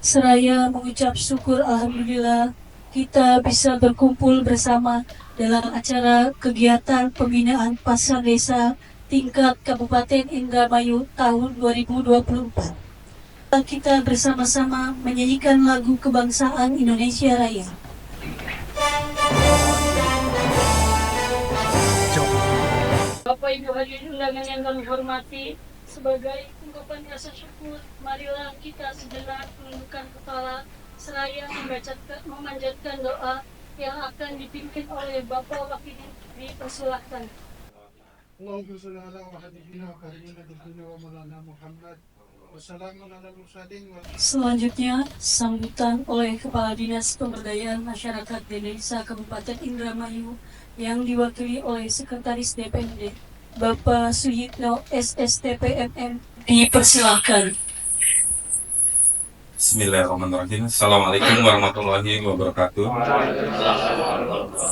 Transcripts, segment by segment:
seraya mengucap syukur alhamdulillah kita bisa berkumpul bersama dalam acara kegiatan pembinaan pasar desa tingkat Kabupaten Indramayu tahun 2024. Kita bersama-sama menyanyikan lagu kebangsaan Indonesia Raya. Bapak Ibu hadirin undangan yang kami hormati, sebagai ungkapan rasa syukur, marilah kita sejenak menundukkan kepala seraya memanjatkan doa yang akan dipimpin oleh Bapak Wakil. Dipersilahkan. Allahumma shalli ala Muhammadin wa karimina dunya wa maulana Muhammad. Wassalamun ala mursalin. Selanjutnya, sambutan oleh Kepala Dinas Pemberdayaan Masyarakat Desa Kabupaten Indramayu yang diwakili oleh Sekretaris DPRD, Bapak Suyitno SSTPMM. Dipersilahkan. Bismillahirrahmanirrahim. Assalamualaikum warahmatullahi wabarakatuh.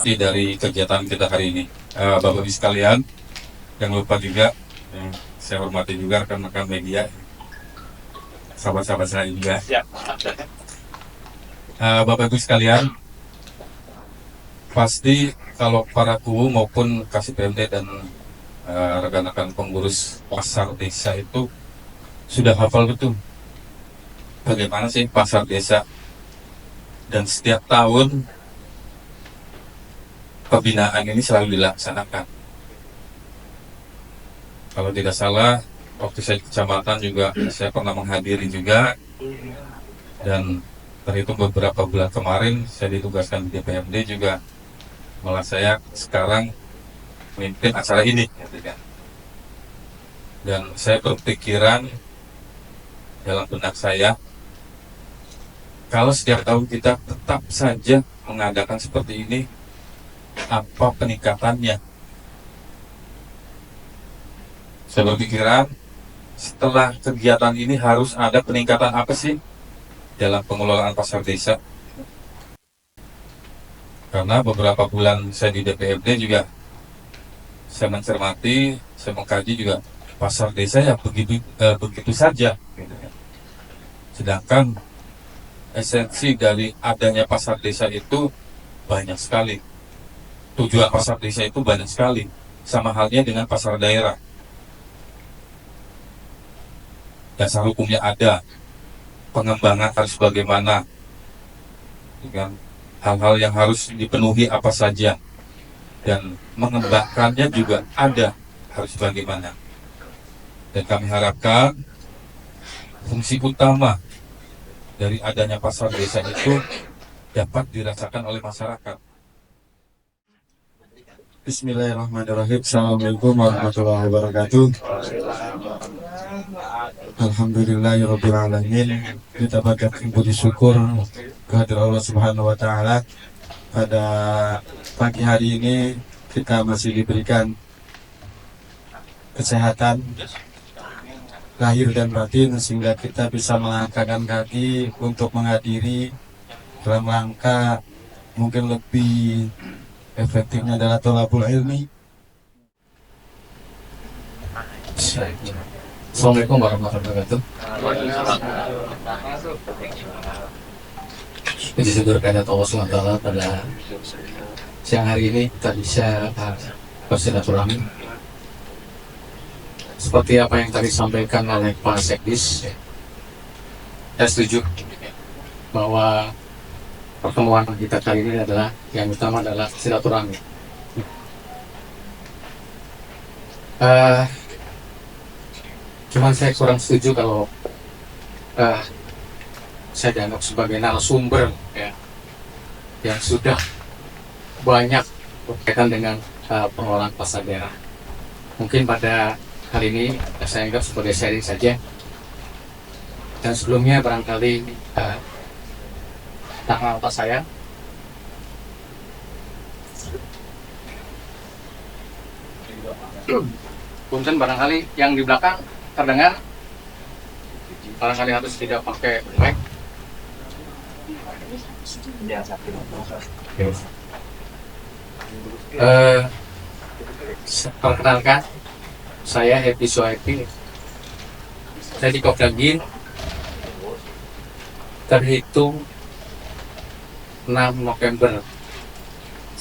Dari kegiatan kita hari ini, Bapak Ibu sekalian, jangan lupa juga, saya hormati juga rekan-rekan media, sahabat-sahabat saya juga. Bapak Ibu sekalian, pasti kalau para guru maupun KSPMD dan rekan-rekan pengurus pasar desa itu sudah hafal betul bagaimana sih pasar desa, dan setiap tahun pembinaan ini selalu dilaksanakan. Kalau tidak salah, waktu saya di kecamatan juga saya pernah menghadiri juga, dan terhitung beberapa bulan kemarin saya ditugaskan di DPRD juga, malah saya sekarang memimpin acara ini, dan saya berpikiran dalam benak saya, kalau setiap tahun kita tetap saja mengadakan seperti ini, apa peningkatannya? Saya berpikiran, setelah kegiatan ini harus ada peningkatan apa sih dalam pengelolaan pasar desa? Karena beberapa bulan saya di DPRD juga, saya mencermati, saya mengkaji juga, pasar desa ya begitu saja. Sedangkan esensi dari adanya pasar desa itu banyak sekali. Tujuan pasar desa itu banyak sekali. Sama halnya dengan pasar daerah. Dasar hukumnya ada. Pengembangan harus bagaimana. Dengan hal-hal yang harus dipenuhi apa saja. Dan mengembangkannya juga ada. Harus bagaimana. Dan kami harapkan fungsi utama dari adanya pasar desa itu dapat dirasakan oleh masyarakat. Bismillahirrahmanirrahim. Assalamualaikum warahmatullahi wabarakatuh. Alhamdulillahirabbil alamin. Kita panjatkan puji syukur kehadirat Allah Subhanahu wa taala. Pada pagi hari ini kita masih diberikan kesehatan lahir dan batin sehingga kita bisa melangkahkan kaki untuk menghadiri dalam rangka mungkin lebih efektifnya adalah thalabul ilmi. Assalamualaikum warahmatullahi wabarakatuh. Puji syukur kehadirat Allah SWT pada siang hari ini kita bisa bersilaturahmi. Seperti apa yang tadi disampaikan oleh Pak Sekdis, saya setuju bahwa pertemuan kita kali ini adalah yang utama adalah silaturahmi. Cuman saya kurang setuju kalau saya dianggap sebagai narasumber ya, yang sudah banyak berkaitan dengan pengelolaan pasar daerah. Mungkin pada kali ini saya anggap sebagai sharing saja, dan sebelumnya barangkali tanggal apa saya punten, barangkali yang di belakang terdengar, barangkali harus tidak pakai mic. Perkenalkan, saya Happy Suhaiti. Saya di Kopdagin terhitung 6 November.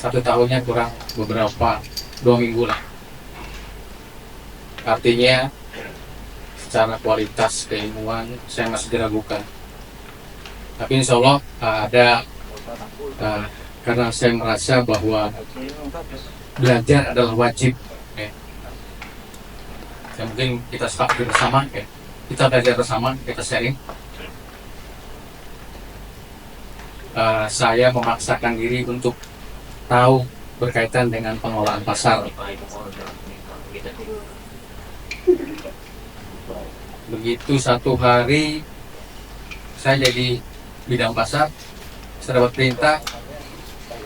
1 tahunnya kurang beberapa 2 minggu lah. Artinya secara kualitas keilmuan saya masih diragukan. Tapi insya Allah karena saya merasa bahwa belajar adalah wajib. Ya, mungkin kita sepakat bersama, kita belajar bersama, kita sharing. Saya memaksakan diri untuk tahu berkaitan dengan pengelolaan pasar. Begitu satu hari saya jadi bidang pasar, saya dapat perintah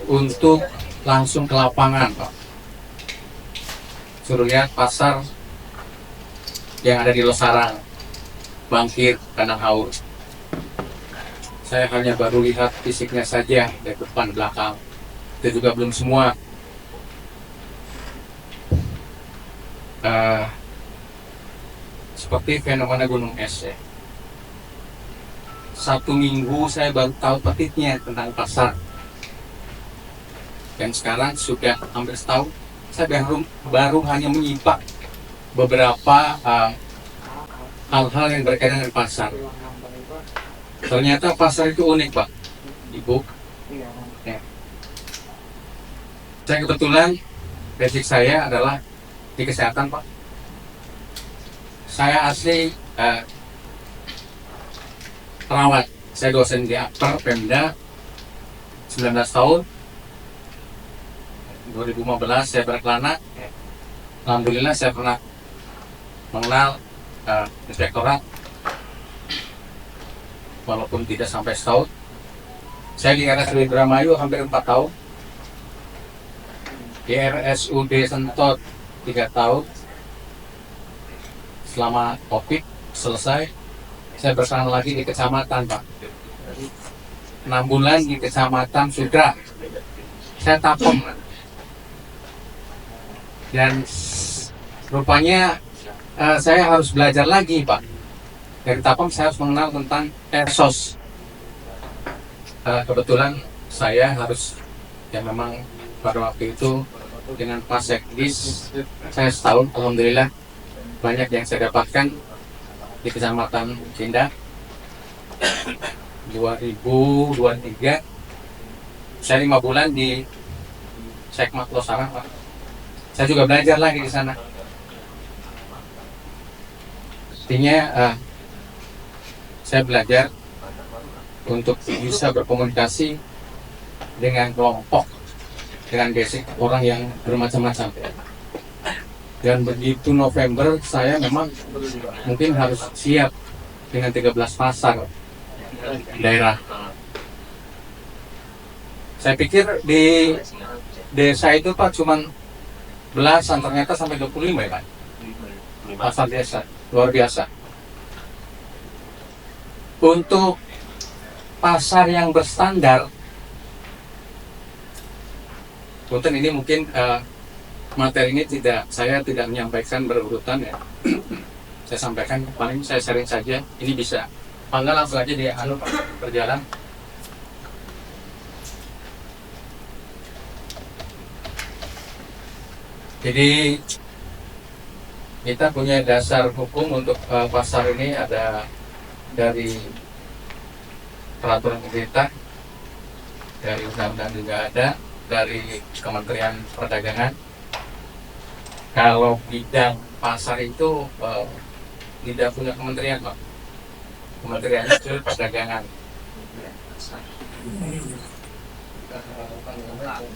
untuk langsung ke lapangan, Pak. Suruh lihat pasar yang ada di Losarang, Bangkir, Kandang Haur. Saya hanya baru lihat fisiknya saja dari depan belakang. Itu juga belum semua. Seperti fenomena gunung es ya. 1 minggu saya baru tahu petitnya tentang pasar. Dan sekarang sudah hampir setahun, saya baru hanya menyimak beberapa hal-hal yang berkaitan dengan pasar. Ternyata pasar itu unik, Pak, Ibu. Ya. Saya kebetulan basic saya adalah di kesehatan, Pak. Saya asli perawat. Saya dosen di Akper Pemda 19 tahun. 2015 saya berkelana. Alhamdulillah saya pernah mengenal inspektorat walaupun tidak sampai setahun. Saya di RSUD Indramayu hampir 4 tahun, di RSUD Sentot 3 tahun. Selama COVID selesai, saya bersama lagi di kecamatan, Pak. 6 bulan di kecamatan Sudra. Saya tapem. Dan rupanya saya harus belajar lagi, Pak. Dari Tapam saya harus mengenal tentang Ersos. Kebetulan saya harus, ya memang pada waktu itu dengan Pak Sekdis, saya setahun, alhamdulillah banyak yang saya dapatkan di Kecamatan Cinda. 2023 saya 5 bulan di Sekmat Losarang, Pak. Saya juga belajar lagi di sana. Artinya saya belajar untuk bisa berkomunikasi dengan kelompok, dengan basic orang yang bermacam-macam. Dan begitu November saya memang mungkin harus siap dengan 13 pasar daerah. Saya pikir di desa itu, Pak, cuman belasan, ternyata sampai 25 ya, Pak. Pasar desa, luar biasa. Untuk pasar yang berstandar, punten ini mungkin materi ini saya tidak menyampaikan berurutan ya. Saya sampaikan, paling saya sharing saja. Ini bisa, enggak langsung aja dia berjalan. Jadi kita punya dasar hukum untuk pasar ini ada dari peraturan pemerintah, dari undang-undang juga ada, dari Kementerian Perdagangan. Kalau bidang pasar itu tidak punya kementerian, Pak. Kementerian itu Perdagangan.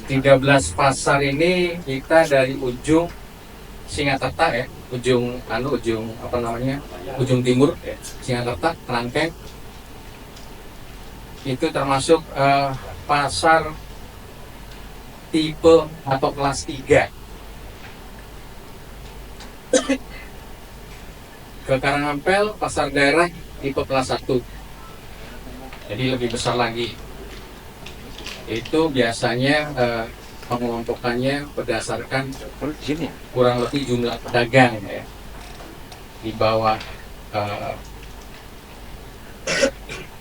13 pasar ini kita dari ujung Singaterta ya, ujung timur ya, Singaterta, Kerangkeng. Itu termasuk pasar tipe atau kelas 3. Ke Karangampel pasar daerah tipe kelas 1. Jadi lebih besar lagi. Itu biasanya pengelompokannya berdasarkan kurang lebih jumlah pedagang ya, di bawah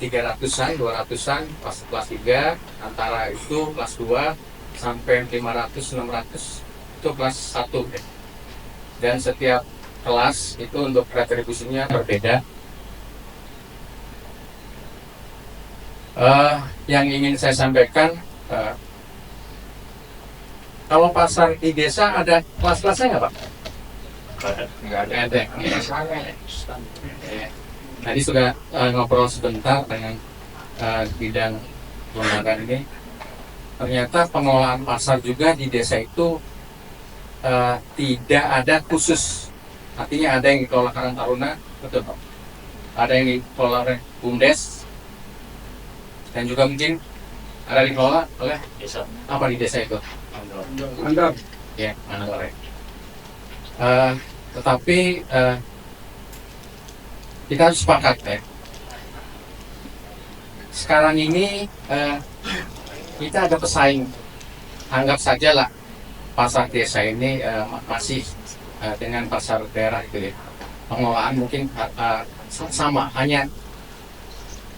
300-an, 200-an kelas 3, antara itu kelas 2 sampai 500, 600 itu kelas 1 deh. Dan setiap kelas itu untuk retribusinya berbeda. Yang ingin saya sampaikan, kalau pasar di desa ada kelas-kelasnya nggak Pak? Nggak ada. Tadi sudah ngobrol sebentar dengan bidang pelembagaan ini. Ternyata pengelolaan pasar juga di desa itu tidak ada khusus. Artinya ada yang dikelola Karang Taruna, betul Pak. Ada yang dikelola oleh BUMDes, dan juga mungkin ada dikelola oleh desa. Apa di desa itu? Mandor. Ya, Mandor. Tetapi kita harus sepakat ya. Sekarang ini kita ada pesaing. Anggap saja lah pasar desa ini masih dengan pasar daerah gitu ya. Pengelolaan mungkin sama, hanya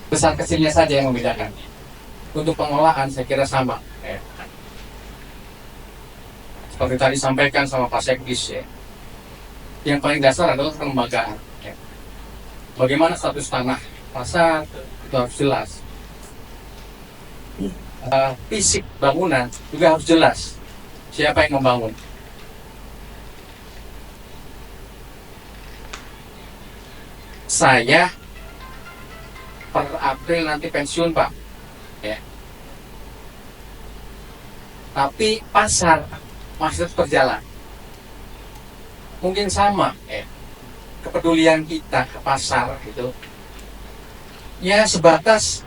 besar kecilnya saja yang membedakan. Untuk pengelolaan saya kira sama. Ya. Seperti tadi sampaikan sama Pak Sekdis ya. Yang paling dasar adalah kelembagaan. Ya. Bagaimana status tanah pasar itu harus jelas. Fisik bangunan juga harus jelas. Siapa yang membangun? Saya per April nanti pensiun Pak. Ya. Tapi pasar masih terus berjalan. Mungkin sama kepedulian kita ke pasar gitu. Ya sebatas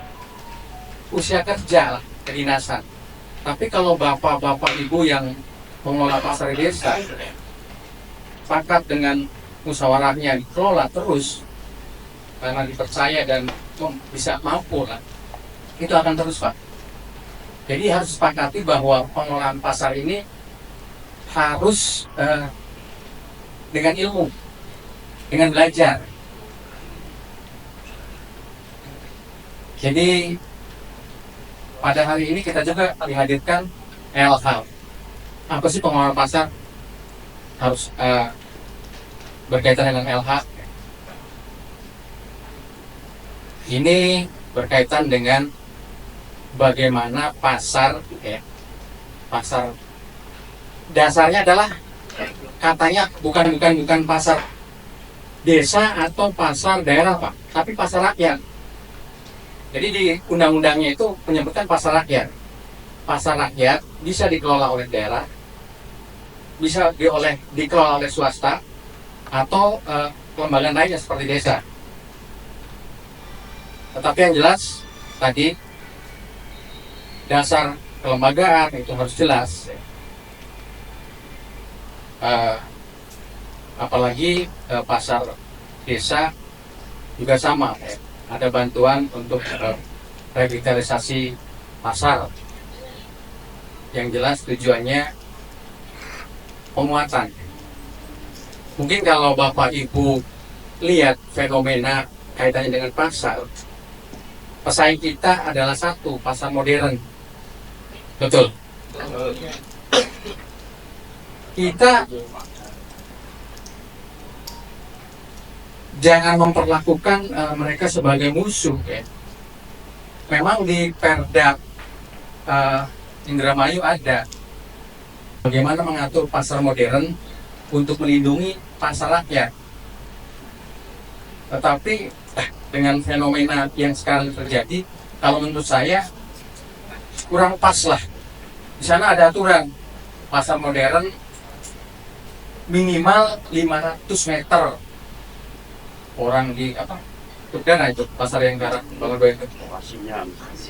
usia kerja lah, kedinasan. Tapi kalau bapak-bapak ibu yang mengelola pasar desa, sepakat dengan musyawarahnya dikelola terus, karena dipercaya dan bisa mampu lah, itu akan terus Pak. Jadi harus sepakati bahwa pengelolaan pasar ini harus dengan ilmu, dengan belajar. Jadi pada hari ini kita juga dihadirkan LH. Apa sih pengelolaan pasar? Harus berkaitan dengan LH. Ini berkaitan dengan bagaimana pasar, pasar dasarnya adalah katanya bukan pasar desa atau pasar daerah Pak, tapi pasar rakyat. Jadi di undang-undangnya itu menyebutkan pasar rakyat. Pasar rakyat bisa dikelola oleh daerah, bisa dikelola oleh swasta, atau lembaga lainnya seperti desa. Tetapi yang jelas tadi dasar kelembagaan itu harus jelas. Apalagi pasar desa juga sama, ada bantuan untuk revitalisasi pasar. Yang jelas tujuannya penguatan. Mungkin kalau Bapak Ibu lihat fenomena kaitannya dengan pasar, pesaing kita adalah satu, pasar modern. Betul. Kita jangan memperlakukan mereka sebagai musuh. Memang di Perda Indramayu ada bagaimana mengatur pasar modern untuk melindungi pasar rakyat. Tetapi dengan fenomena yang sekarang terjadi, kalau menurut saya kurang pas lah. Di sana ada aturan pasar modern minimal 500 meter. Orang di Tudana itu pasar yang Karang Taruna itu.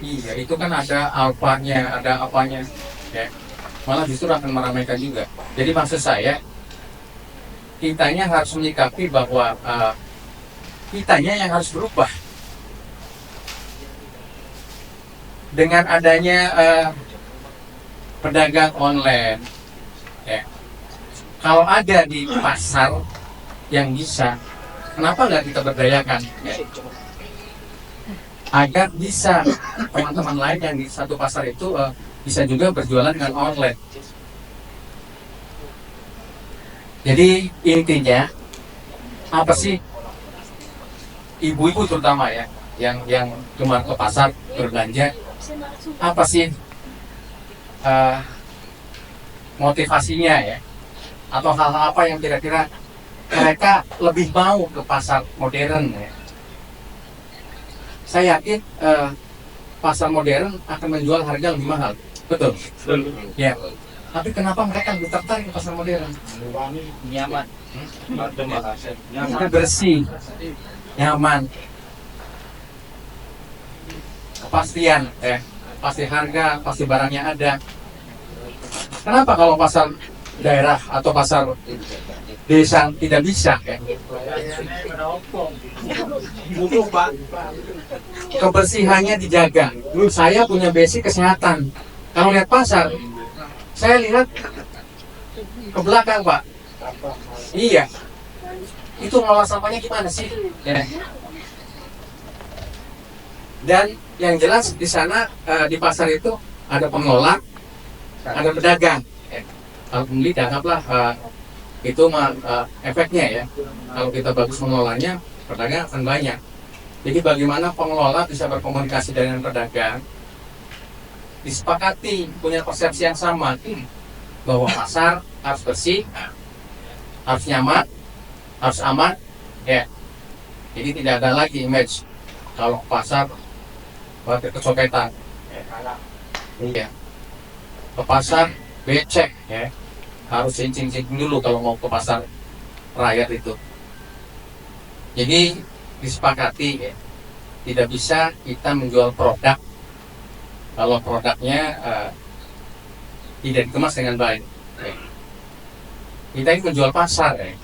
Iya, itu kan ada alfanya, ada apanya, ya. Malah justru akan meramaikan juga. Jadi maksud saya, kitanya harus menyikapi bahwa kitanya yang harus berubah. Dengan adanya pedagang online, ya. Kalau ada di pasar yang bisa, kenapa nggak kita berdayakan? Ya. agar bisa teman-teman lain yang di satu pasar itu bisa juga berjualan dengan online. Jadi intinya apa sih, ibu-ibu terutama ya, yang cuma ke pasar berbelanja, apa sih motivasinya ya, atau hal-hal apa yang kira-kira mereka lebih mau ke pasar modern ya. Saya yakin pasar modern akan menjual harga lebih mahal, betul? Ya. Tapi kenapa mereka lebih tertarik ke pasar modern? Nyaman. Karena bersih, nyaman, kepastian, pasti harga, pasti barangnya ada. Kenapa kalau pasar daerah atau pasar desa tidak bisa? Kebersihannya dijaga. Saya punya basic kesehatan. Kalau lihat pasar, saya lihat ke belakang, Pak. Iya. Itu ngolah sampahnya gimana sih? Ya. Dan yang jelas di sana di pasar itu ada pengelola, ada pedagang. Kalau pembeli anggaplah itu efeknya ya. Kalau kita bagus mengelolanya, pedagang akan banyak. Jadi bagaimana pengelola bisa berkomunikasi dengan pedagang, disepakati punya persepsi yang sama bahwa pasar harus bersih, harus nyaman, harus aman, ya. Jadi tidak ada lagi image kalau pasar buat kecopetan. Iya. Ke pasar becek, ya. Harus cincin-cincin dulu kalau mau ke pasar rakyat itu. Jadi disepakati, ya. Tidak bisa kita menjual produk kalau produknya tidak dikemas dengan baik. Kita ini menjual pasar, ya.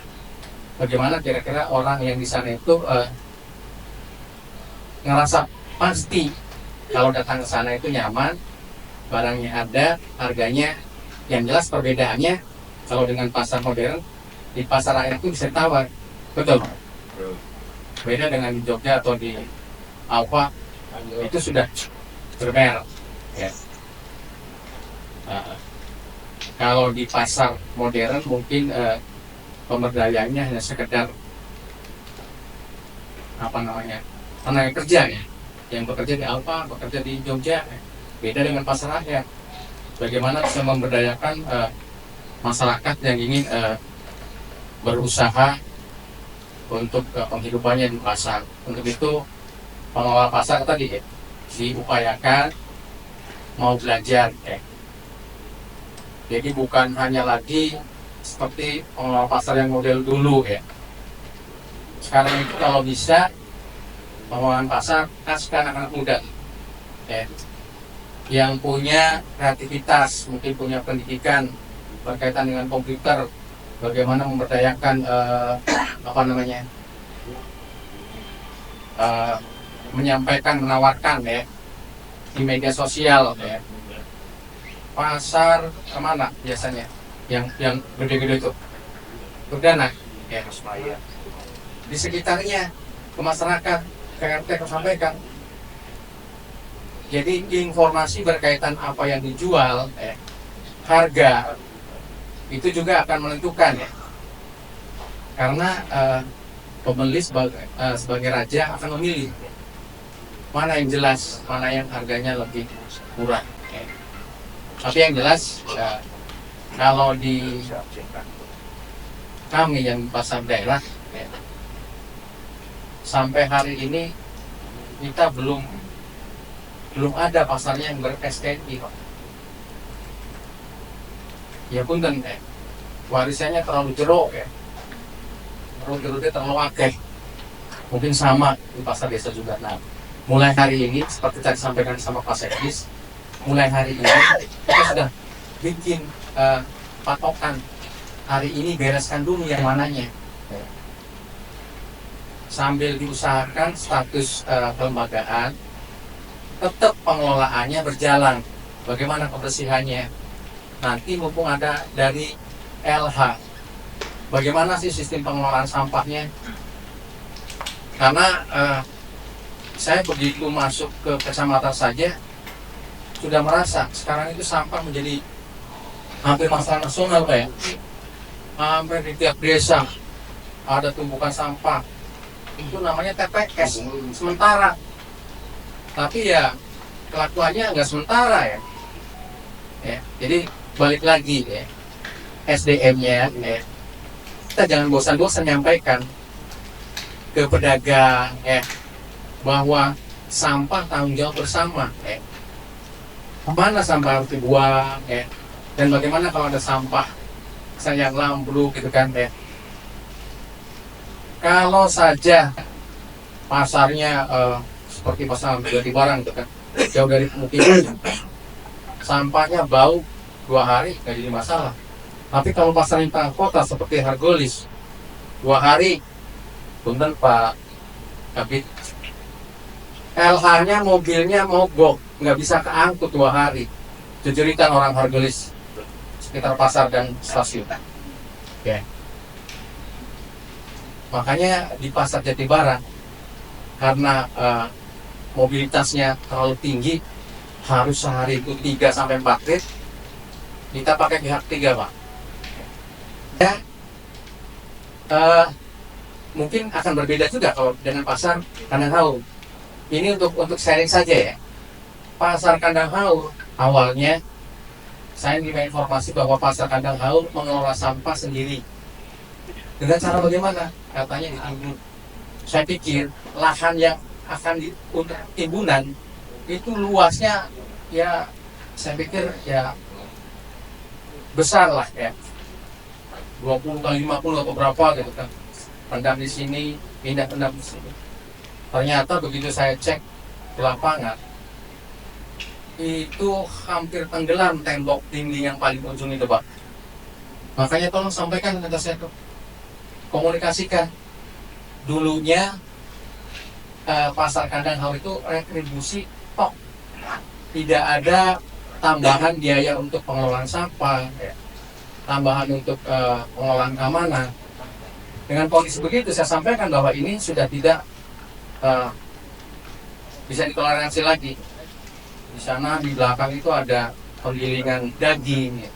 Bagaimana kira-kira orang yang di sana itu ngerasa pasti kalau datang ke sana itu nyaman, barangnya ada, harganya yang jelas. Perbedaannya kalau dengan pasar modern, di pasar rakyat itu bisa tawar, betul? Beda dengan di Jogja atau di Alfa, itu sudah bermerek. Ya. Kalau di pasar modern mungkin pemberdayaannya hanya sekedar tenaga kerja ya, yang bekerja di Alfa, bekerja di Jogja. Beda dengan pasar rakyat. Bagaimana bisa memberdayakan masyarakat yang ingin berusaha untuk penghidupannya di pasar. Untuk itu pengelola pasar tadi diupayakan mau belajar. Jadi bukan hanya lagi seperti pengelola pasar yang model dulu ya. Sekarang itu kalau bisa pengelolaan pasar sekarang anak muda ya, yang punya kreativitas, mungkin punya pendidikan berkaitan dengan komputer, bagaimana memberdayakan menyampaikan, menawarkan ya di media sosial ya. Pasar kemana biasanya yang gede-gede itu Perdana ya, di sekitarnya ke masyarakat, ke RT sampaikan. Jadi informasi berkaitan apa yang dijual, harga itu juga akan menentukan ya, karena pembeli sebagai raja akan memilih mana yang jelas, mana yang harganya lebih murah. Tapi yang jelas kalau di kami yang pasar daerah sampai hari ini kita belum ada pasarnya yang ber-STNI. Ya pun dan warisannya terlalu jero ya, terlalu akeh. Mungkin sama di pasar desa juga. Nah, mulai hari ini seperti tadi sampaikan sama Pak Sekdis, mulai hari ini kita sudah bikin patokan. Hari ini bereskan dulu yang mananya, sambil diusahakan status kelembagaan, tetap pengelolaannya berjalan. Bagaimana kebersihannya? Nanti mumpung ada dari LH, bagaimana sih sistem pengelolaan sampahnya? Karena saya begitu masuk ke kecamatan saja sudah merasa sekarang itu sampah menjadi hampir masalah nasional kayak hampir di tiap desa ada tumpukan sampah. Itu namanya TPS sementara, tapi ya kelakuannya nggak sementara ya. Jadi balik lagi ya, SDM-nya ya. Kita jangan bosan-bosan menyampaikan ke pedagang ya bahwa sampah tanggung jawab bersama ya. Kemana sampah harus dibuang ya, dan bagaimana kalau ada sampah misalnya yang lambruk gitu kan ya. Kalau saja pasarnya seperti pasar Jatibarang gitu kan, jauh dari pemukiman, sampahnya bau 2 hari nggak jadi masalah. Tapi kalau pasar di tengah kota seperti Hargolis 2 hari, punten Pak Kabit, LH-nya mobilnya mogok, nggak bisa keangkut 2 hari. Jejeritan orang Hargolis sekitar pasar dan stasiun. Ya. Makanya di pasar Jatibarang karena mobilitasnya terlalu tinggi, harus sehari itu 3-4 trip, kita pakai pihak 3 Pak. Ya, mungkin akan berbeda juga kalau dengan pasar Kandang Haur. Ini untuk sharing saja ya. Pasar Kandang Haur awalnya saya menerima informasi bahwa pasar Kandang Haur mengelola sampah sendiri. Dengan cara bagaimana? Katanya ditimbun. Saya pikir lahan yang akan untuk timbunan itu luasnya ya, saya pikir ya besar lah ya, 20x50 atau berapa gitu kan. Pendam di sini, pindah pendam di sini. Ternyata begitu saya cek di lapangan, itu hampir tenggelam tembok dinding yang paling ujung itu Pak. Makanya tolong sampaikan ke saya tuh, komunikasikan. Dulunya pasar Kandang Haur itu retribusi tok, tidak ada tambahan biaya untuk pengelolaan sampah, tambahan untuk pengelolaan keamanan. Dengan kondisi begitu saya sampaikan bahwa ini sudah tidak bisa ditoleransi lagi. Di sana di belakang itu ada penggilingan daging,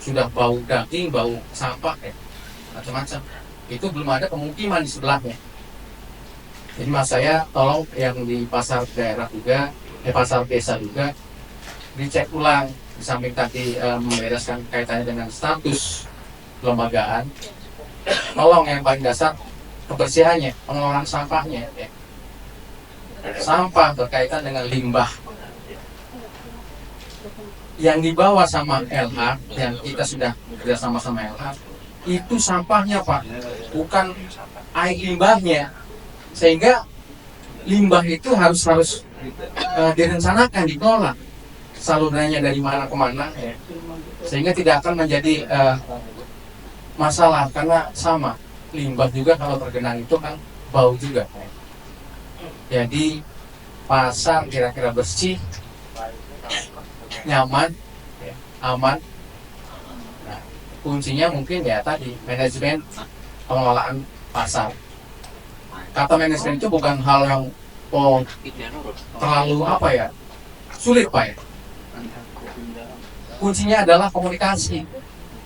sudah bau daging, bau sampah macam-macam. Itu belum ada pemukiman di sebelahnya. Jadi mas saya tolong yang di pasar daerah juga, pasar desa juga dicek ulang, di samping tadi membereskan kaitannya dengan status kelembagaan. Tolong yang paling dasar kebersihannya, pengelolaan sampahnya ya. Sampah berkaitan dengan limbah yang dibawa sama LH, yang kita sudah bekerja sama LH, itu sampahnya Pak, bukan air limbahnya. Sehingga limbah itu harus direncanakan, dikelola salurannya dari mana ke mana ya. Sehingga tidak akan menjadi masalah, karena sama limbah juga kalau tergenang itu kan bau juga ya. Jadi pasar kira-kira bersih, nyaman, aman. Nah, kuncinya mungkin ya tadi manajemen pengelolaan pasar. Kata manajemen itu bukan hal yang terlalu sulit Pak ya. Kuncinya adalah komunikasi,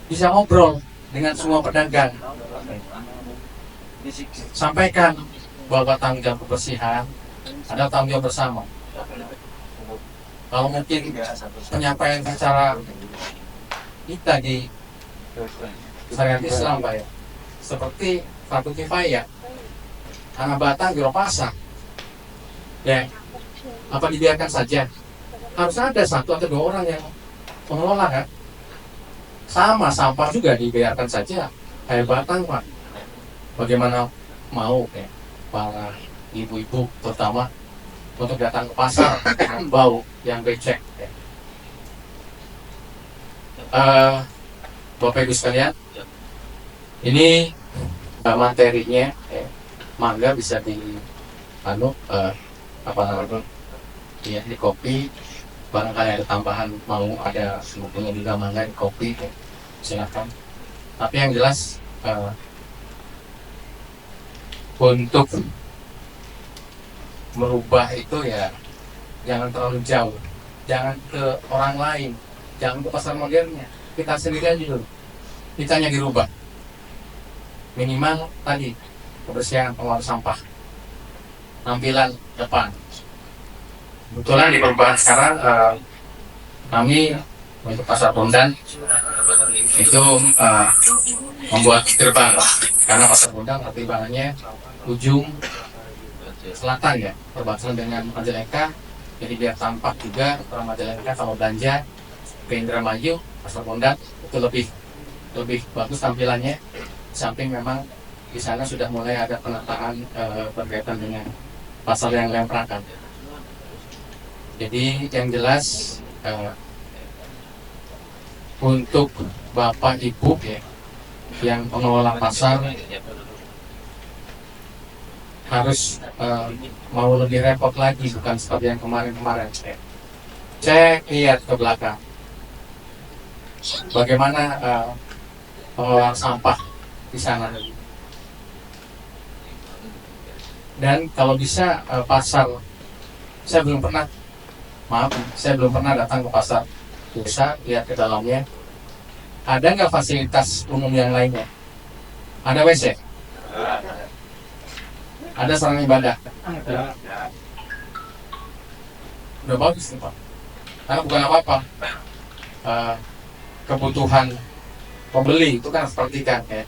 bisa ngobrol dengan semua pedagang, sampaikan bahwa tanggung jawab kebersihan adalah tanggung jawab bersama. Kalau mungkin penyampaian secara kita di syariat Islam Pak ya, seperti fardu kifayah, Tanah Batang, Biro Pasar ya, apa dibiarkan saja? Harus ada 1 atau 2 orang yang mengelola kan. Sama sampah juga dibiarkan saja kayak Batang Pak. Bagaimana mau ya para ibu-ibu terutama untuk datang ke pasar dengan bau yang becek ya. Bapak Ibu sekalian, ini materinya ya, mangga bisa di di kopi. Barangkali ada tambahan mau ada sebetulnya juga mangga di kopi ya, silakan. Tapi yang jelas untuk merubah itu ya jangan terlalu jauh, jangan ke orang lain, jangan ke pasar modernnya, kita sendiri aja dulu, kitanya dirubah. Minimal tadi kebersihan pengelolaan sampah, tampilan depan. Kebetulan di perubahan sekarang kami untuk pasar Bondan itu membuat gerbang, karena pasar Bondan pertimbangannya ujung selatan ya, perbatasan dengan Majalengka, jadi biar tampak juga orang Majalengka kalau belanja ke Indramayu, pasar Bondan itu lebih bagus tampilannya. Di samping memang di sana sudah mulai ada penataan berkaitan dengan pasar yang lemprakan. Jadi yang jelas untuk Bapak Ibu ya, yang pengelola pasar harus mau lebih repot lagi, bukan seperti yang kemarin-kemarin. Cek lihat ke belakang, bagaimana pengelolaan sampah di sana. Dan kalau bisa pasar, saya belum pernah datang ke pasar desa, lihat ke dalamnya. Ada nggak fasilitas umum yang lainnya? Ada WC? Ada sarana ibadah? Udah bagus nih Pak. Karena bukan apa-apa, kebutuhan pembeli itu kan seperti kan ya.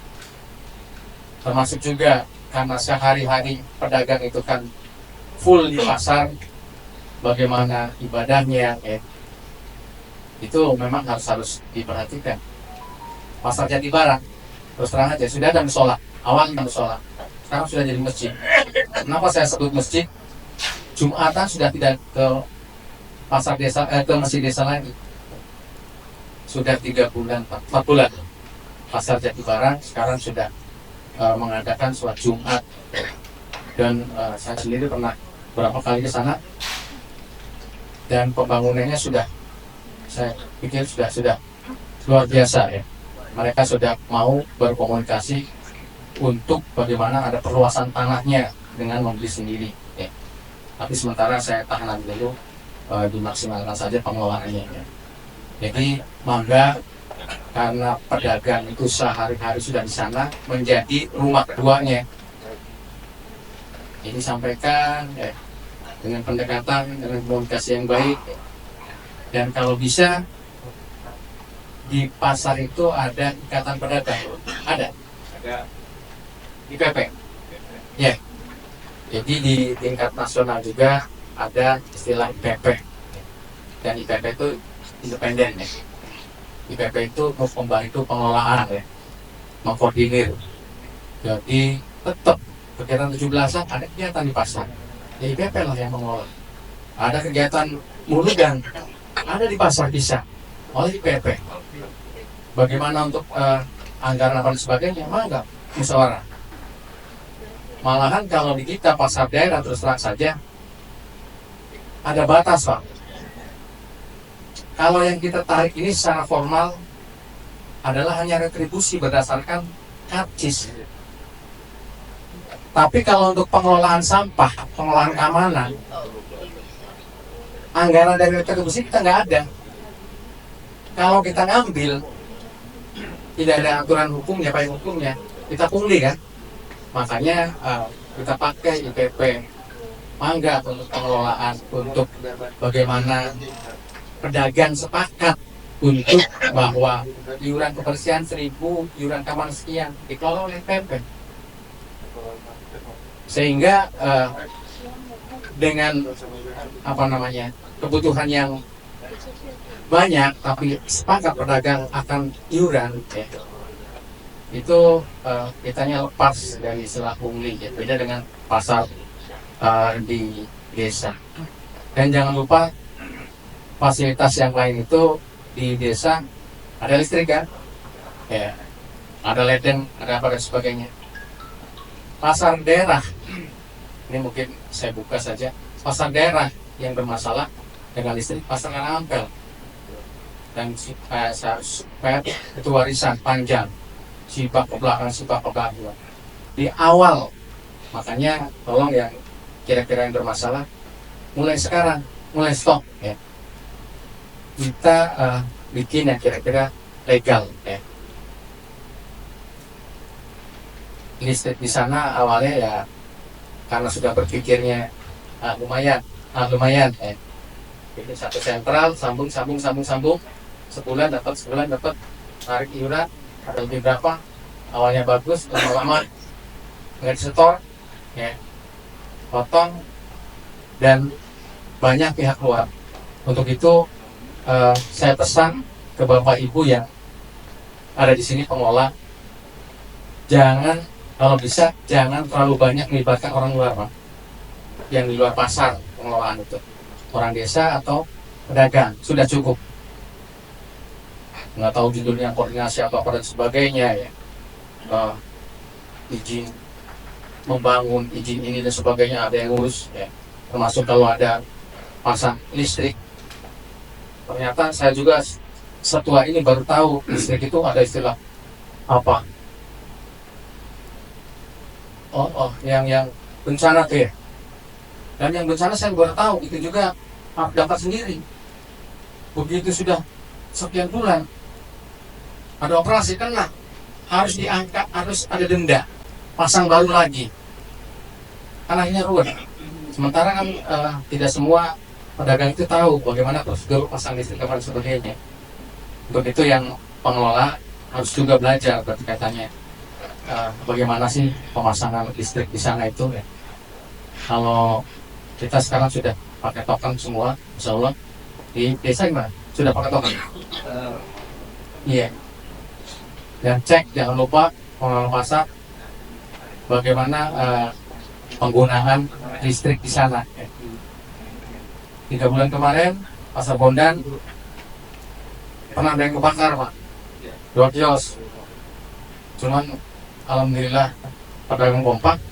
Termasuk juga karena sehari-hari pedagang itu kan full di pasar, bagaimana ibadahnya ya. Itu memang harus diperhatikan. Pasar Jati Barat, terus terang aja, sudah ada musola, awalnya musola, sekarang sudah jadi masjid. Kenapa saya sebut masjid? Jumatan sudah tidak ke pasar desa, ke masjid desa lagi. Sudah 3 bulan, 4 bulan. Pasar Jati Barat sekarang sudah mengadakan sholat Jumat, dan saya sendiri pernah berapa kali ke sana, dan pembangunannya sudah, saya pikir sudah luar biasa ya. Mereka sudah mau berkomunikasi untuk bagaimana ada perluasan tanahnya dengan membeli sendiri ya. Tapi sementara saya tahan dulu, dimaksimalkan saja pengelolaannya ya. Jadi mangga, karena pedagang itu sehari-hari sudah di sana, menjadi rumah keduanya. Ini sampaikan ya, dengan pendekatan, dengan komunikasi yang baik. Dan kalau bisa di pasar itu ada ikatan pedagang, ada IPP ya. Jadi di tingkat nasional juga ada istilah IPP, dan IPP itu independen ya. IPP itu membantu pengelolaan ya, mengkoordinir. Jadi tetap kegiatan 17-an ada kegiatan di pasar, ya IPP lah yang mengelola. Ada kegiatan mulugan, ada di pasar bisa oleh IPP. Bagaimana untuk anggaran dan sebagainya, mangga musyawarah. Malahan kalau di kita pasar daerah, terus terang saja ada batas Pak. Kalau yang kita tarik ini secara formal adalah hanya retribusi berdasarkan karcis. Tapi kalau untuk pengelolaan sampah, pengelolaan keamanan, anggaran dari retribusi kita nggak ada. Kalau kita ngambil, tidak ada aturan hukumnya, payung hukumnya, kita pungli kan. Makanya kita pakai IPP, mangga untuk pengelolaan, untuk bagaimana pedagang sepakat untuk bahwa iuran kebersihan 1.000, iuran keamanan sekian dikelola oleh IPP. Sehingga dengan kebutuhan yang banyak, tapi sepakat pedagang akan iuran ya, itu kitanya lepas dari istilah pungli ya. Beda dengan pasar di desa. Dan jangan lupa fasilitas yang lain itu di desa ada listrik kan ya, ada ledeng, ada apa dan sebagainya. Pasar daerah ini mungkin saya buka saja, pasar daerah yang bermasalah dengan listrik pasar Ampel. Dan supaya itu warisan panjang, sibak ke belakang di awal. Makanya tolong yang kira-kira yang bermasalah, mulai sekarang, mulai stop ya. Kita bikin yang kira-kira legal ya. Listrik di sana awalnya ya karena sudah berpikirnya lumayan ya. Bikin satu sentral, sambung, sebulan dapat, tarik iuran, ada lebih berapa, awalnya bagus, lama-lama nggak disetor, ya, potong, dan banyak pihak luar. Untuk itu saya pesan ke Bapak Ibu yang ada di sini pengelola, kalau bisa jangan terlalu banyak melibatkan orang luar, Pak, yang di luar pasar pengelolaan itu, orang desa atau pedagang, sudah cukup. Nggak tahu judulnya koordinasi atau apa dan sebagainya ya, izin membangun, izin ini dan sebagainya ada yang ngurus ya, termasuk kalau ada pasang listrik. Ternyata saya juga setua ini baru tahu listrik itu ada istilah apa, yang bencana tuh ya. Dan yang bencana saya baru tahu itu juga dapat sendiri. Begitu sudah sekian bulan ada operasi kena, harus diangkat, harus ada denda, pasang baru lagi, karena akhirnya ruwet. Sementara kan tidak semua pedagang itu tahu bagaimana prosedur pasang listrik dan sebagainya. Untuk itu yang pengelola harus juga belajar berkaitannya bagaimana sih pemasangan listrik di sana itu ya. Kalau kita sekarang sudah pakai token semua, insya Allah. Di desa gimana? Sudah pakai token? Iya. Dan cek, jangan lupa pengelola pasar bagaimana penggunaan listrik di sana. 3 bulan kemarin pasar Bondan pernah ada yang kebakar, Pak, 2 kios. Cuman alhamdulillah pedagang kompak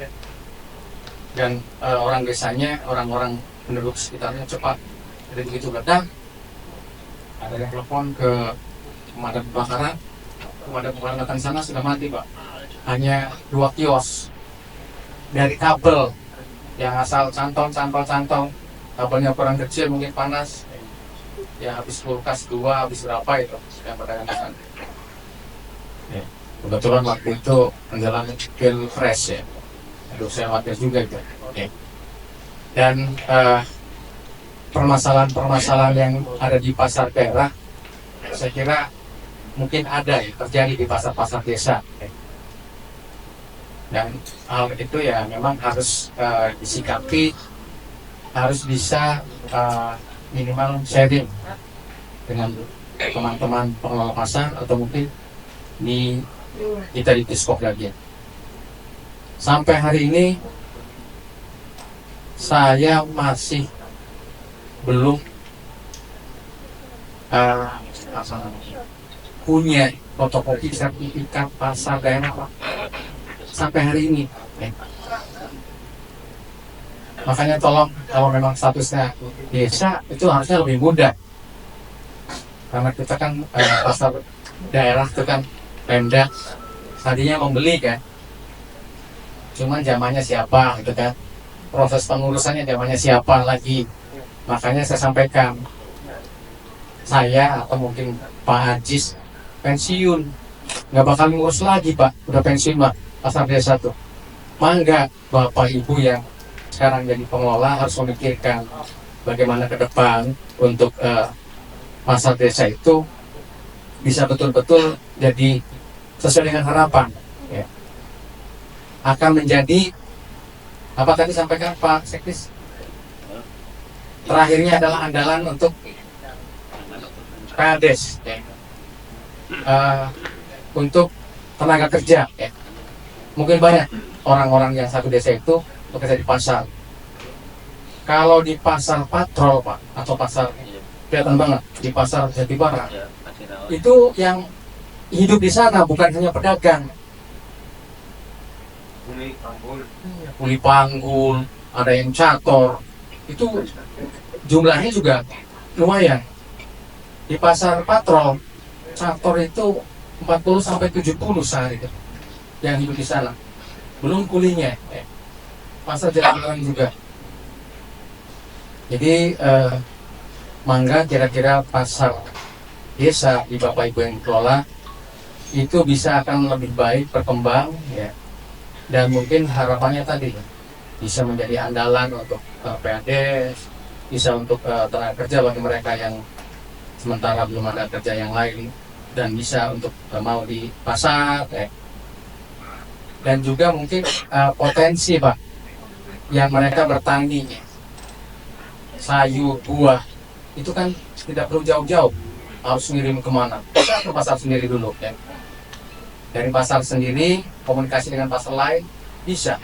dan orang desanya, orang-orang penduduk sekitarnya cepat. Jadi begitu ledak, ada yang telepon ke pemadam kebakaran datang sana, sudah mati, Pak. Hanya 2 kios dari kabel yang asal cantong, kabelnya kurang kecil, mungkin panas ya, habis kulkas 2, habis berapa itu yang pedagang sana. Ya, kebetulan waktu itu menjelang Pilpres ya, aduh saya khawatir juga itu. Oke. Dan permasalahan yang ada di pasar daerah, saya kira mungkin ada ya, terjadi di pasar-pasar desa. Dan hal itu ya memang harus disikapi, harus bisa minimal sharing dengan teman-teman pengelola pasar, atau mungkin kita di Piskop lagi. Sampai hari ini saya masih belum punya fotokopi sertifikat pasar daerah, Pak, sampai hari ini. Makanya tolong, kalau memang statusnya desa itu harusnya lebih mudah, karena kita kan pasar daerah itu kan Pemda tadinya membeli kan, cuman zamannya siapa gitu kan, proses pengurusannya zamannya siapa lagi. Makanya saya sampaikan, saya atau mungkin Pak Ajis pensiun, nggak bakal ngurus lagi, Pak, udah pensiun, Pak, pasar desa tuh. Mangga Bapak Ibu yang sekarang jadi pengelola harus memikirkan bagaimana ke depan untuk pasar desa itu bisa betul-betul jadi sesuai dengan harapan ya. Akan menjadi apa tadi sampaikan Pak Sekdes, terakhirnya adalah andalan untuk PLDes ya. Untuk tenaga kerja ya. Mungkin banyak orang-orang yang satu desa itu bekerja di pasar. Kalau di pasar Patrol, Pak, atau pasar kelihatan banget di pasar Jatibarang, itu yang hidup di sana bukan hanya pedagang, kuli panggul, ada yang cator, itu jumlahnya juga lumayan. Di pasar Patrol, cator itu 40-70 sehari yang hidup di sana, belum kulinya. Pasar Jatibarang juga Jadi mangga kira-kira pasar desa di Bapak Ibu yang kelola itu bisa akan lebih baik berkembang ya, dan mungkin harapannya tadi bisa menjadi andalan untuk PADES, bisa untuk tenaga kerja bagi mereka yang sementara belum ada kerja yang lain, dan bisa untuk mau di pasar ya. Dan juga mungkin potensi Pak yang mereka bertani sayur buah itu kan tidak perlu jauh-jauh harus ngirim kemana, bisa ke pasar sendiri dulu ya. Dari pasar sendiri komunikasi dengan pasar lain bisa.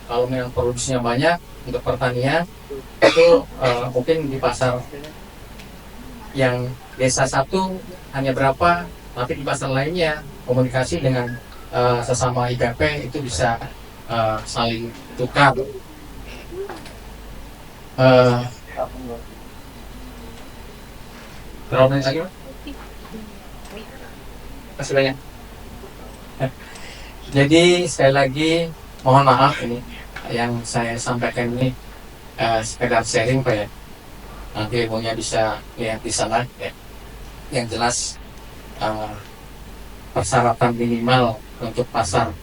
Kalau memang produksinya banyak untuk pertanian itu mungkin di pasar yang desa satu hanya berapa, tapi di pasar lainnya komunikasi dengan sesama IPP itu bisa saling tukar. Berapa menit lagi Pak? Masih banyak. Jadi sekali lagi mohon maaf ini yang saya sampaikan ini sekedar sharing Pak ya. Nanti ibunya bisa lihat di sana ya. Yang jelas persyaratan minimal untuk pasar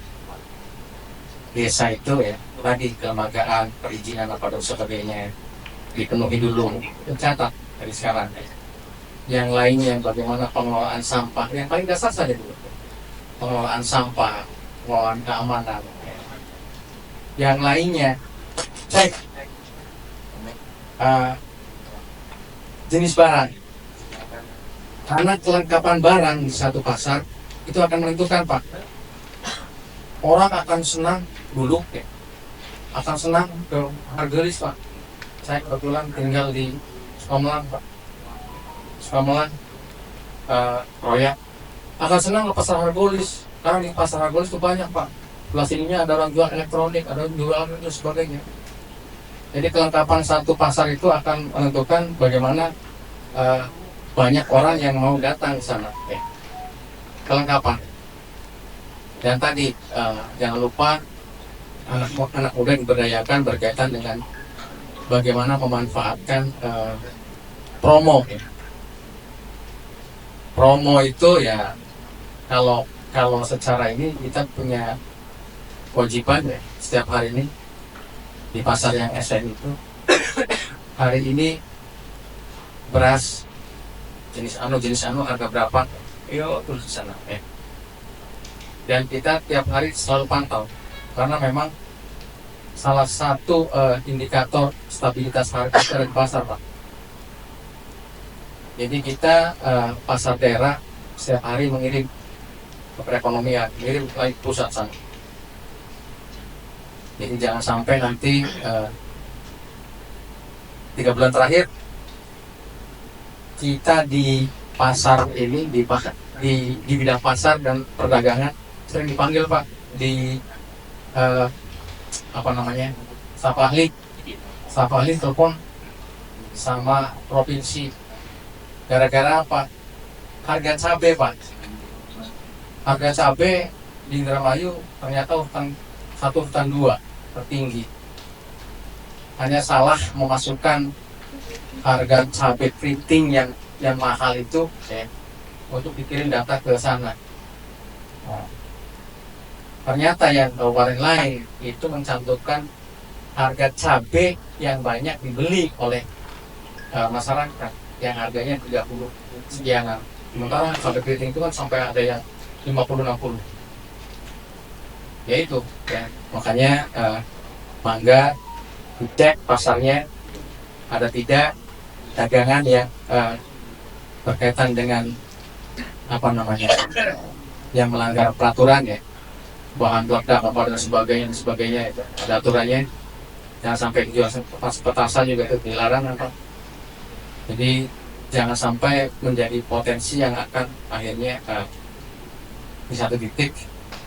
desa itu ya tadi kelembagaan, perizinan apa dan sebagainya dipenuhi dulu. Catat dari sekarang ya. Yang lainnya bagaimana pengelolaan sampah yang paling dasar saja dulu. Pengelolaan sampah, pengelolaan keamanan. Yang lainnya cek jenis barang, karena kelengkapan barang di satu pasar itu akan menentukan Pak. Orang akan senang dulu ya, akan senang ke Hargelis Pak. Saya kebetulan tinggal di Sukamelang Pak, Sukamelang Roya akan senang ke pasar Hargolis karena di pasar Hargolis itu banyak Pak. Sebelah sininya ada orang jual elektronik, ada orang jual dan sebagainya. Jadi kelengkapan satu pasar itu akan menentukan bagaimana banyak orang yang mau datang ke sana. Kelengkapan. Dan tadi jangan lupa anak muda diberdayakan berkaitan dengan bagaimana memanfaatkan promo. Promo itu ya kalau secara ini kita punya kewajiban ya setiap hari ini di pasar yang SN itu hari ini beras jenis anu harga berapa, yuk terus di sana ya. Dan kita tiap hari selalu pantau karena memang salah satu indikator stabilitas harga ada di pasar Pak. Jadi kita pasar daerah setiap hari mengirim ke perekonomian, mengirim ke pusat sana. Jadi jangan sampai nanti 3 bulan terakhir kita di pasar ini di bidang pasar dan perdagangan sering dipanggil Pak di staf ahli telepon sama provinsi gara-gara apa? Harga cabai Pak, harga cabai di Indramayu ternyata hutan 2 tertinggi. Hanya salah memasukkan harga cabai printing yang mahal itu ya, untuk dikirim data ke sana. Ternyata yang kabupaten lain itu mencantumkan harga cabai yang banyak dibeli oleh masyarakat yang harganya 30 sekian. Sementara cabai printing itu kan sampai ada yang 50-60. Ya itu ya, makanya mangga dicek pasarnya ada tidak dagangan yang berkaitan dengan yang melanggar peraturan ya, bahan peledak apa dan sebagainya itu ada aturannya. Jangan sampai jual petasan juga itu dilarang apa. Jadi jangan sampai menjadi potensi yang akan akhirnya di satu titik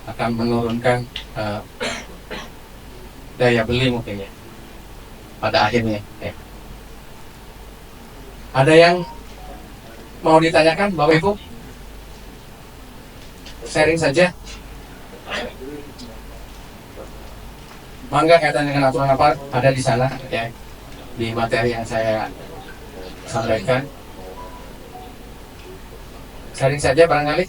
akan menurunkan daya beli mungkin ya pada akhirnya ya. Ada yang mau ditanyakan Bapak Ibu? Sharing saja. Mangga kaitan dengan aturan apa ada di sana ya. di materi yang saya sampaikan. Sharing saja barangkali.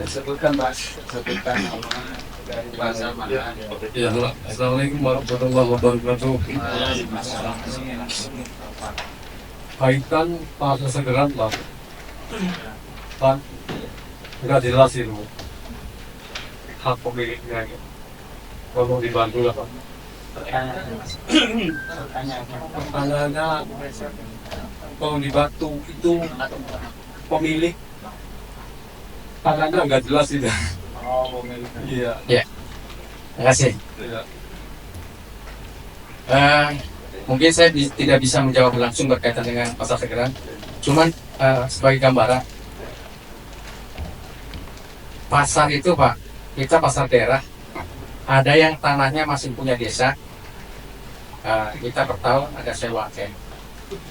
Sebutkan Mas, sebutkan dari bahasa mana. Ya, Assalamualaikum warahmatullahi wabarakatuh. Kaitan fase segera Pak, kan nggak jelas itu hak pemiliknya. Kalau dibantu lah Pak. Pertanyaannya, kalau di Batu itu pemilik tangannya nggak jelas itu. Iya. Terima kasih. Iya. Mungkin saya tidak bisa menjawab langsung berkaitan dengan pasar segera. Cuman sebagai gambaran, pasar itu Pak, kita pasar daerah, ada yang tanahnya masih punya desa, kita per tahun ada sewa.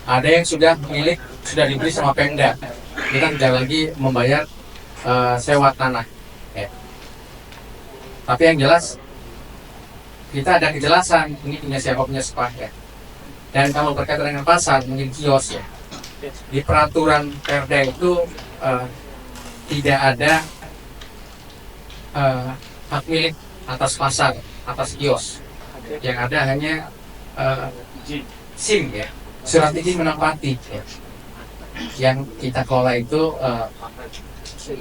Ada yang sudah milik, sudah dibeli sama Pemda, kita tidak lagi membayar sewa tanah. Tapi yang jelas, kita ada kejelasan, ini punya siapa, punya sepaket. Dan kalau berkaitan dengan pasar, mungkin kios ya, di peraturan Perda itu tidak ada hak milik atas pasar, atas kios. Yang ada hanya SIM ya, surat izin menempati ya. Yang kita kelola itu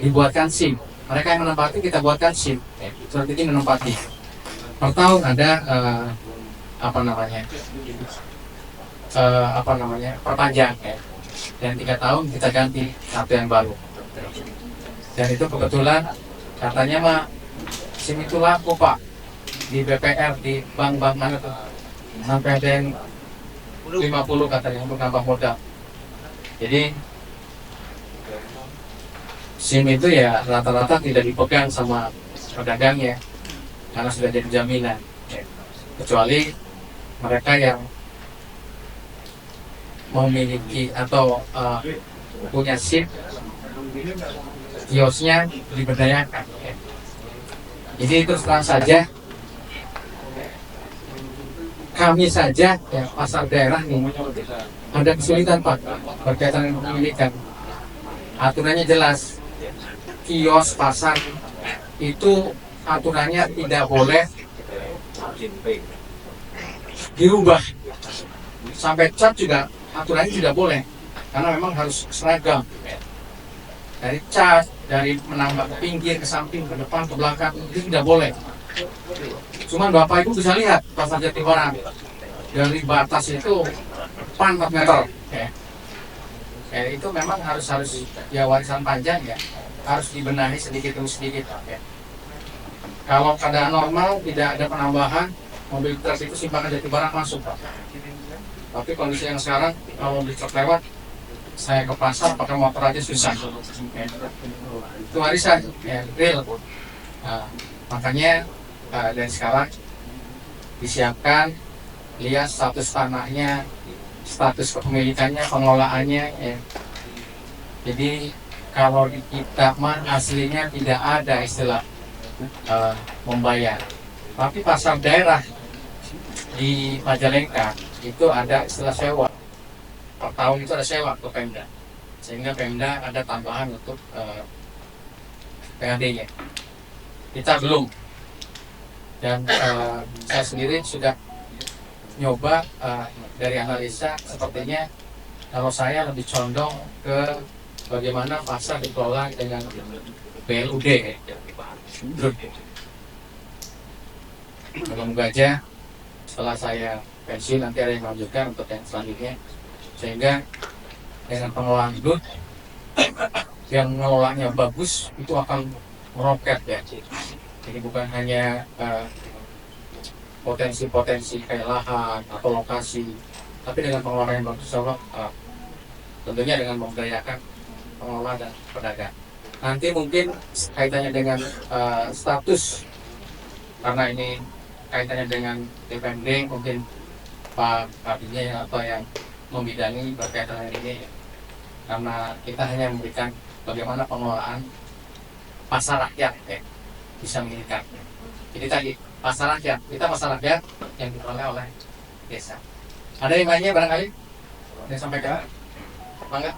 dibuatkan SIM. Mereka yang menempati kita buatkan SIM ya. Surat izin menempati. Per tahun ada perpanjang ya. Dan 3 tahun kita ganti kartu yang baru. Dan itu kebetulan katanya mah SIM itu laku Pak di BPR, di bank-bank mana tuh, sampai ada yang 50 katanya untuk nambah modal. Jadi SIM itu ya rata-rata tidak dipegang sama pedagangnya karena sudah jadi jaminan ya. Kecuali mereka yang memiliki atau punya SIM, kiosnya diberdayakan ya. Jadi terus terang saja, kami saja ya, pasar daerah nih ada kesulitan Pak berkaitan dengan pemilikan. Aturannya jelas, kios pasar itu aturannya tidak boleh dirubah. Sampai cat juga aturannya tidak boleh, karena memang harus seragam. Dari cat, dari menambah ke pinggir, ke samping, ke depan, ke belakang, itu tidak boleh. Cuman Bapak Ibu bisa lihat pasar Jatibarang dari batas itu 4 meter ya. Itu memang harus ya warisan panjang ya, harus dibenahi sedikit demi sedikit ya. Kalau keadaan normal tidak ada penambahan, mobilitas itu simpangan Jatibarang masuk Pak. Tapi kondisi yang sekarang kalau mobil truk lewat, saya ke pasar pakai motor aja susah ya. Itu warisan ya, real. Makanya dari sekarang disiapkan, lihat status tanahnya, status kepemilikannya, pengelolaannya ya. Jadi kalau di kita mah aslinya tidak ada istilah membayar. Tapi pasar daerah di Majalengka itu ada istilah sewa. Per tahun itu ada sewa ke Pemda, sehingga Pemda ada tambahan untuk PAD-nya. Kita belum. Dan saya sendiri sudah nyoba dari analisa, sepertinya kalau saya lebih condong ke bagaimana pasar dikelola dengan BLUD. Semoga aja setelah saya pensiun nanti ada yang melanjutkan untuk yang selanjutnya, sehingga dengan pengelolaan DUT yang mengelolanya bagus itu akan meroket ya. Jadi bukan hanya potensi-potensi kayak lahan atau lokasi, tapi dengan pengelolaan yang bagus, tentunya dengan memberdayakan pengelola dan pedagang. Nanti mungkin kaitannya dengan status, karena ini kaitannya dengan DPMD, mungkin Pak Kabinet atau yang membidangi berkaitan dengan ini, karena kita hanya memberikan bagaimana pengelolaan pasar rakyat bisa meningkat. Jadi tadi pasar rakyat, kita pasar rakyat yang dikelola oleh desa. Ada yang lainnya barangkali yang sampaikan? Mangga.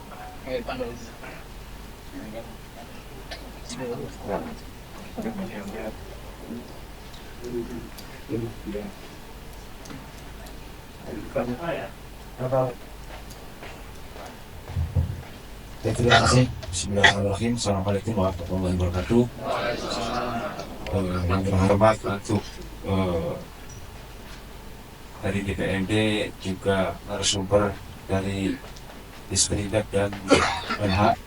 Terima kasih. Bismillahirrahmanirrahim. Assalamualaikum warahmatullahi wabarakatuh. Yang terhormat untuk dari DPMD, juga narasumber dari Disperindak dan Menhak.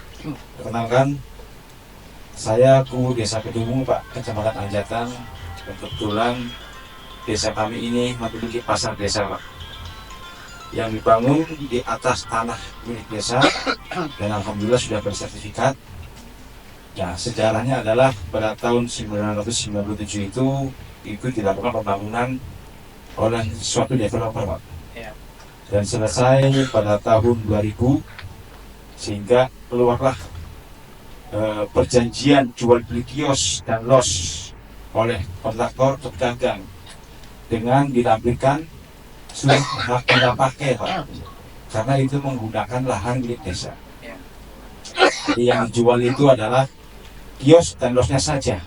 Perkenalkan, saya Ku Desa Kedungu, Pak, Kecamatan Anjatan. Kebetulan desa kami ini memiliki pasar desa, Pak, yang dibangun di atas tanah milik desa dan alhamdulillah sudah bersertifikat. Nah, sejarahnya adalah pada tahun 1997 itu dilakukan pembangunan oleh suatu developer, Pak. Dan selesai pada tahun 2000, sehingga keluarlah perjanjian jual beli kios dan los oleh kontraktor ke pedagang dengan ditampilkan surat hak tidak pakai, Pak, karena itu menggunakan lahan milik desa. Jadi yang dijual itu adalah kios dan losnya saja,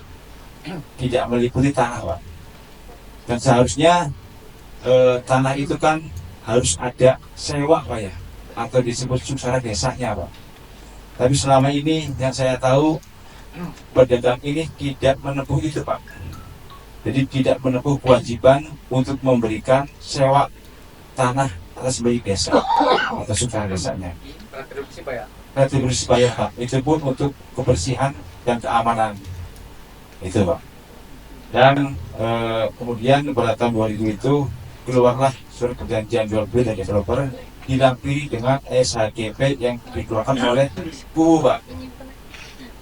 tidak meliputi tanah, Pak. Dan seharusnya tanah itu kan harus ada sewa, Pak, ya, atau disebut suksara desanya, Pak. Tapi selama ini yang saya tahu, pedagang ini tidak menempuh itu, Pak. Jadi tidak menempuh kewajiban untuk memberikan sewa tanah atas milik desa atau suksara desanya. Retribusi bayar, Pak. Itu pun untuk kebersihan dan keamanan. Itu, Pak. Dan kemudian pada tahun 2000 itu keluarlah surat perjanjian jual beli dari developer didampingi dengan SHGP yang dikeluarkan oleh KUU, Pak.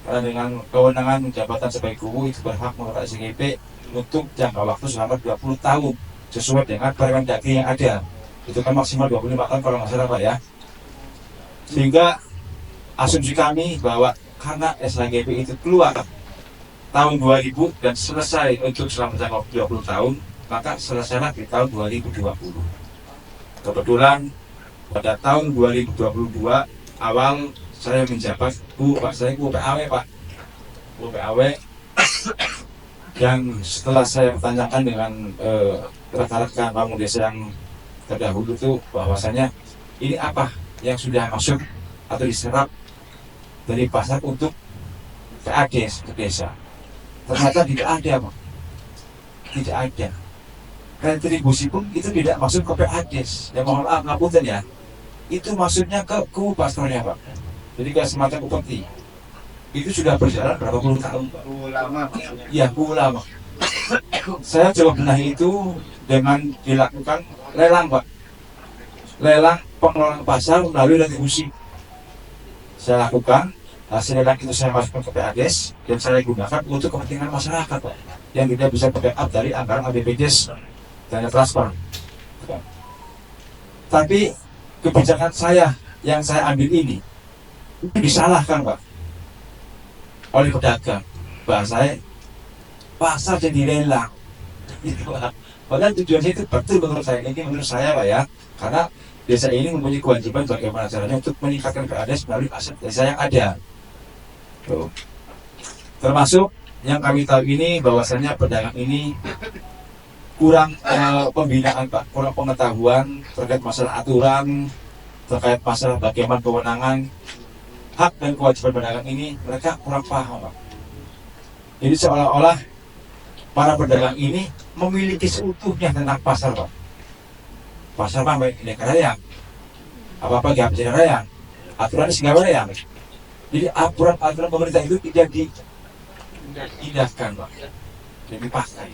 Karena dengan kewenangan jabatan sebagai KUU itu berhak mengeluarkan SHGP untuk jangka waktu selama 20 tahun sesuai dengan Permendagri yang ada. Itu kan maksimal 25 tahun kalau nggak salah, Pak, ya. Sehingga asumsi kami bahwa karena SHGP itu keluar tahun 2000 dan selesai untuk selama jangka waktu 20 tahun, maka selesailah di tahun 2020. Kebetulan pada tahun 2022 awal saya menjabat Pak, saya PAW, Pak. PAW yang setelah saya bertanyakan dengan rekan-rekan bangun desa yang terdahulu itu bahwasanya ini apa yang sudah masuk atau diserap dari pasar untuk PADES ke desa. Ternyata tidak ada, Pak. Tidak ada. Retribusi pun itu tidak masuk ke PADES. Ya mohon maaf, ngapunten ya. Itu maksudnya ke pastornya, Pak. Jadi kayak semacam upeti. Itu sudah berjalan berapa puluh tahun, Pak. Ulama. Ya, ulama. Saya coba benahi itu dengan dilakukan lelang, Pak. Lelang pengelolaan pasar melalui retribusi. Saya lakukan, hasil lelang itu saya masukkan ke PADES dan saya gunakan untuk kepentingan masyarakat, Pak, yang tidak bisa backup dari anggaran APBDes dan transfer. Tapi kebijakan saya yang saya ambil ini disalahkan, Pak, oleh pedagang. Bahasanya pasar jadi lelang. Gitu, Pak. Padahal tujuannya itu betul menurut saya. Ini menurut saya, Pak, ya, karena desa ini mempunyai kewajiban bagaimana caranya untuk meningkatkan PADES melalui aset desa yang ada. Tuh. Termasuk yang kami tahu ini bahwasannya pedagang ini kurang pembinaan, Pak, kurang pengetahuan terkait masalah aturan, terkait masalah bagaimana kewenangan, hak dan kewajiban pedagang ini mereka kurang paham, Pak. Jadi seolah-olah para pedagang ini memiliki seutuhnya tentang pasar, Pak. Pasar, Pak, baik negara ya, apa-apa gak negara ya, aturan segala ya. Jadi aturan pemerintah itu tidak diindahkan, Pak, jadi dipakai.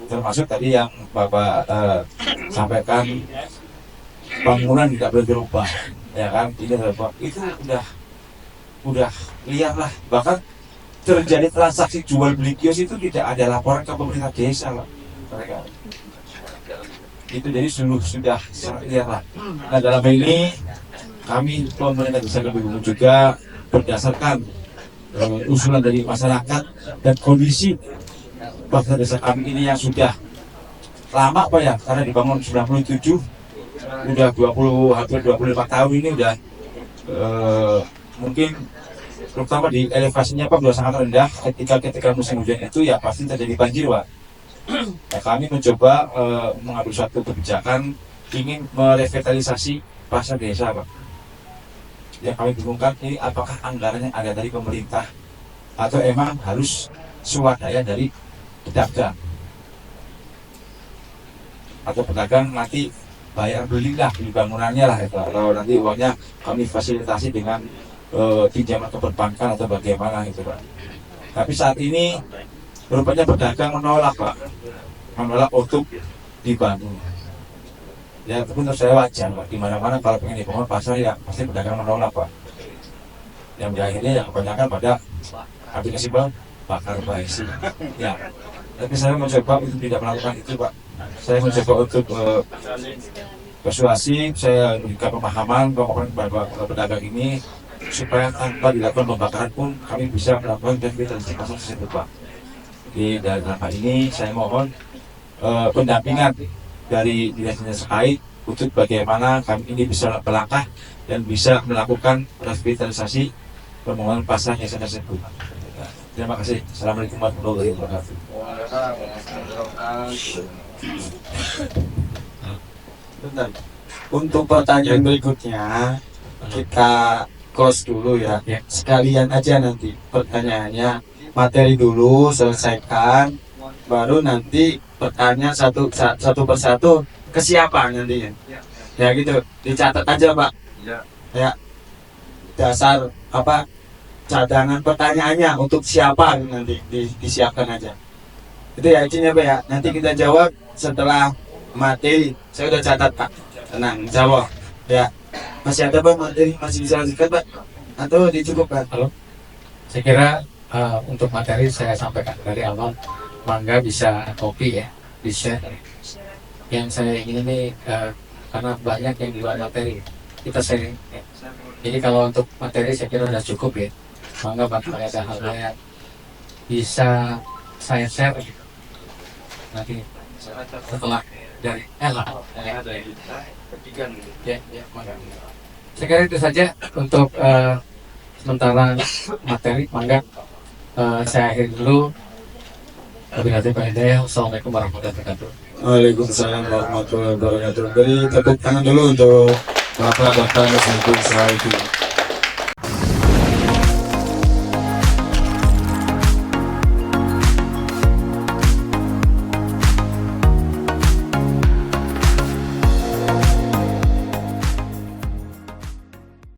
Termasuk tadi yang Bapak sampaikan, bangunan tidak boleh dirubah, ya kan, tidak dirubah. Itu udah liar lah. Bahkan terjadi transaksi jual beli kios itu tidak ada laporan ke pemerintah desa, Pak. Mereka itu jadi sudah lihat lah. Nah dalam hal ini kami pemerintah desa Kebumen juga berdasarkan usulan dari masyarakat dan kondisi pasar desa kami ini yang sudah lama Pak ya, karena dibangun 97, udah 20 hampir 25 tahun ini udah mungkin terutama di elevasinya Pak sudah sangat rendah. Ketika musim hujan itu ya pasti terjadi banjir Pak. Nah, kami mencoba mengambil suatu kebijakan ingin merevitalisasi pasar desa Pak. Yang kami bingungkan ini apakah anggaran yang ada dari pemerintah atau emang harus swadaya dari pedagang, atau pedagang nanti bayar belilah beli bangunannya lah itu, atau nanti uangnya kami fasilitasi dengan pinjaman ke perbankan atau bagaimana itu Pak. Tapi saat ini rupanya pedagang menolak Pak, menolak untuk dibangun. Ya itu menurut saya wajar Pak, dimana-mana kalau pengen dibangun pasar ya pasti pedagang menolak Pak. Yang akhirnya yang kebanyakan pada ambil kesimpulan bakar basi. Ya, tapi saya mencoba untuk tidak melakukan itu Pak. Saya mencoba untuk persuasi, saya memberikan pemahaman kepada pedagang ini supaya tanpa dilakukan pembakaran pun kami bisa melakukan revitalisasi pasar tersebut Pak. Jadi dalam hal ini saya mohon pendampingan dari dinas terkait untuk bagaimana kami ini bisa melangkah dan bisa melakukan revitalisasi pembangunan pasar desa tersebut. Terima kasih. Assalamualaikum warahmatullahi wabarakatuh. Bentar. Untuk pertanyaan berikutnya kita close dulu ya. Sekalian aja nanti pertanyaannya, materi dulu selesaikan, baru nanti pertanyaan satu persatu ke siapa nantinya. Ya gitu, dicatat aja Pak. Ya, dasar apa cadangan pertanyaannya untuk siapa nanti disiapkan aja. Itu ya izinnya Pak ya. Nanti kita jawab setelah materi. Saya udah catat Pak. Tenang, jawab. Ya. Masih ada Pak materi, masih bisa lanjutkan Pak? Atau dicukupkan? Halo. Saya kira untuk materi saya sampaikan dari awal, mangga bisa copy ya, di share. Yang saya ingin ini karena banyak yang di luar materi, kita sharing. Ya. Jadi kalau untuk materi saya kira sudah cukup ya. Mangga bakal ada hal-hal yang bisa saya share gitu. Nanti setelah dari ya, mangga. Saya kira itu saja untuk sementara materi. Mangga saya akhiri dulu. Wabillahi taufiq. Assalamualaikum warahmatullahi wabarakatuh. Waalaikumsalam warahmatullahi wabarakatuh. Beri tepuk tangan dulu untuk Bapak Mesin Usaha itu.